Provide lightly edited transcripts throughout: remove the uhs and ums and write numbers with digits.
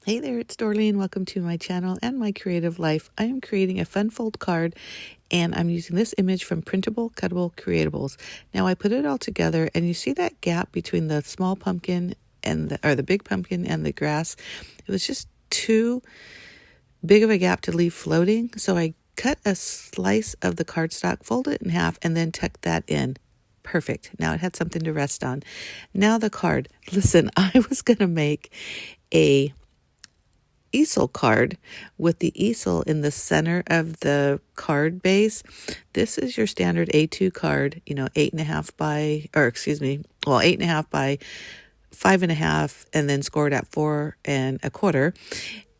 Hey there, it's Dorleen. Welcome to my channel and my creative life. I am creating a fun fold card and I'm using this image from Printable Cuttable Creatables. Now I put it all together and you see that gap between the small pumpkin and the big pumpkin and the grass. It was just too big of a gap to leave floating. So I cut a slice of the cardstock, fold it in half, and then tuck that in. Perfect. Now it had something to rest on. Now the card. Listen, I was going to make a easel card with the easel in the center of the card base. This is your standard A2 card, 8.5 by, 8.5 by 5.5, and then scored at 4.25.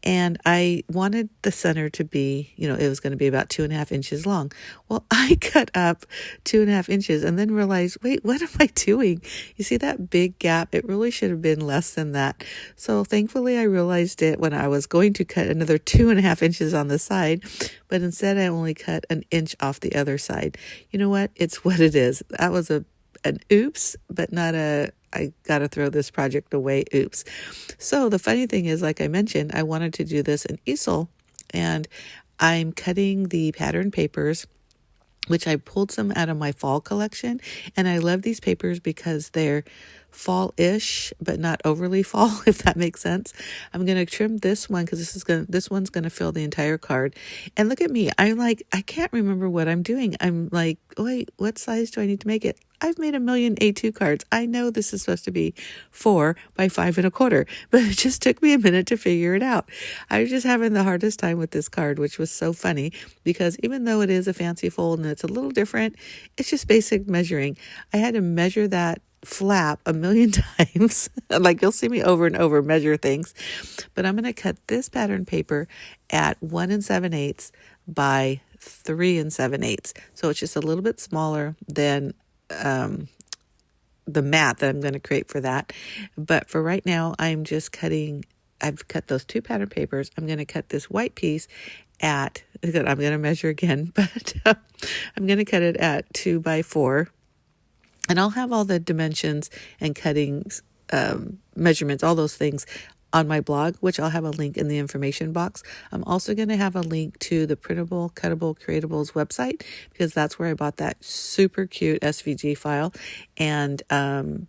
And I wanted the center to be, it was going to be about 2.5 inches long. Well, I cut up 2.5 inches and then realized, wait, what am I doing? You see that big gap? It really should have been less than that. So thankfully I realized it when I was going to cut another 2.5 inches on the side, but instead I only cut an inch off the other side. You know what? It's what it is. That was an oops, but not I got to throw this project away. Oops. So the funny thing is, like I mentioned, I wanted to do this in easel, and I'm cutting the pattern papers, which I pulled some out of my fall collection. And I love these papers because they're fall-ish, but not overly fall, if that makes sense. I'm going to trim this one because this one's going to fill the entire card. And look at me. I can't remember what I'm doing. I'm like, wait, what size do I need to make it? I've made a million A2 cards. I know this is supposed to be 4 by 5.25, but it just took me a minute to figure it out. I was just having the hardest time with this card, which was so funny because even though it is a fancy fold and it's a little different, it's just basic measuring. I had to measure that flap a million times. Like you'll see me over and over measure things, but I'm going to cut this pattern paper at 1 7/8 by 3 7/8. So it's just a little bit smaller than the mat that I'm going to create for that. But for right now, I've cut those 2 pattern papers. I'm going to cut this white piece I'm going to measure again, but I'm going to cut it at 2 by 4. And I'll have all the dimensions and cuttings, measurements, all those things on my blog, which I'll have a link in the information box. I'm also going to have a link to the Printable Cuttable Creatables website because that's where I bought that super cute SVG file and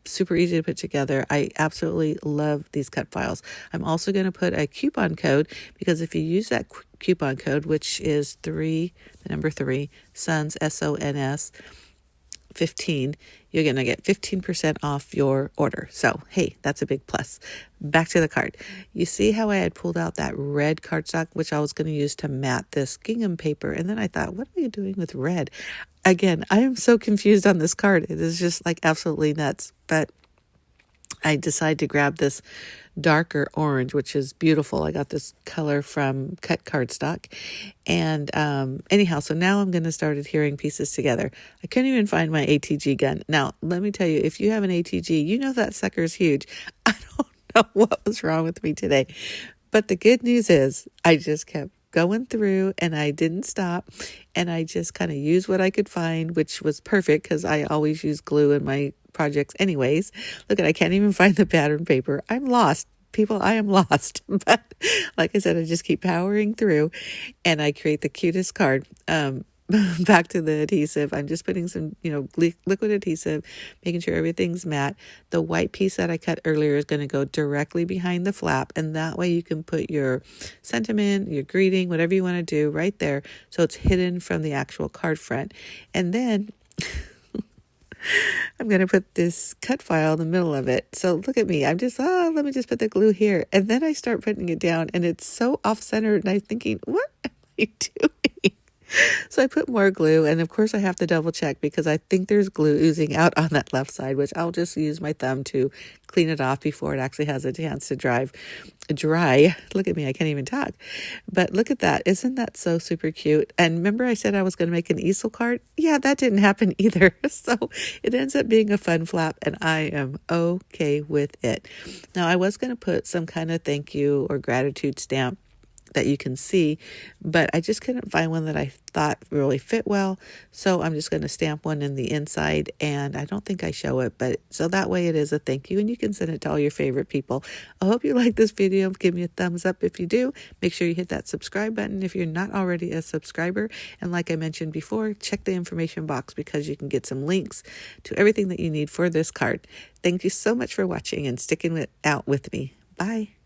super easy to put together. I absolutely love these cut files. I'm also going to put a coupon code because if you use that coupon code, which is the number 3, SONS, SONS, 15, you're going to get 15% off your order. So, hey, that's a big plus. Back to the card. You see how I had pulled out that red cardstock, which I was going to use to mat this gingham paper. And then I thought, what are you doing with red? Again, I am so confused on this card. It is just like absolutely nuts. But I decided to grab this darker orange, which is beautiful. I got this color from cut cardstock. And anyhow, so now I'm going to start adhering pieces together. I couldn't even find my ATG gun. Now, let me tell you, if you have an ATG, you know that sucker's huge. I don't know what was wrong with me today. But the good news is I just kept going through and I didn't stop. And I just kind of used what I could find, which was perfect because I always use glue in my projects anyways. Look, I can't even find the pattern paper. I'm lost. People, I am lost. But like I said, I just keep powering through and I create the cutest card. Back to the adhesive. I'm just putting some, liquid adhesive, making sure everything's matte. The white piece that I cut earlier is going to go directly behind the flap. And that way you can put your sentiment, your greeting, whatever you want to do right there. So it's hidden from the actual card front. And then I'm going to put this cut file in the middle of it. So look at me. I'm just, let me just put the glue here. And then I start putting it down and it's so off-centered. And I'm thinking, what am I doing? So I put more glue. And of course I have to double check because I think there's glue oozing out on that left side, which I'll just use my thumb to clean it off before it actually has a chance to dry. Look at me. I can't even talk. But look at that. Isn't that so super cute? And remember I said I was going to make an easel card? Yeah, that didn't happen either. So it ends up being a fun flap and I am okay with it. Now I was going to put some kind of thank you or gratitude stamp that you can see, but I just couldn't find one that I thought really fit well. So I'm just going to stamp one in the inside, and I don't think I show it, but so that way it is a thank you, and you can send it to all your favorite people. I hope you like this video. Give me a thumbs up if you do. Make sure you hit that subscribe button if you're not already a subscriber. And like I mentioned before, check the information box because you can get some links to everything that you need for this card. Thank you so much for watching and sticking it out with me. Bye.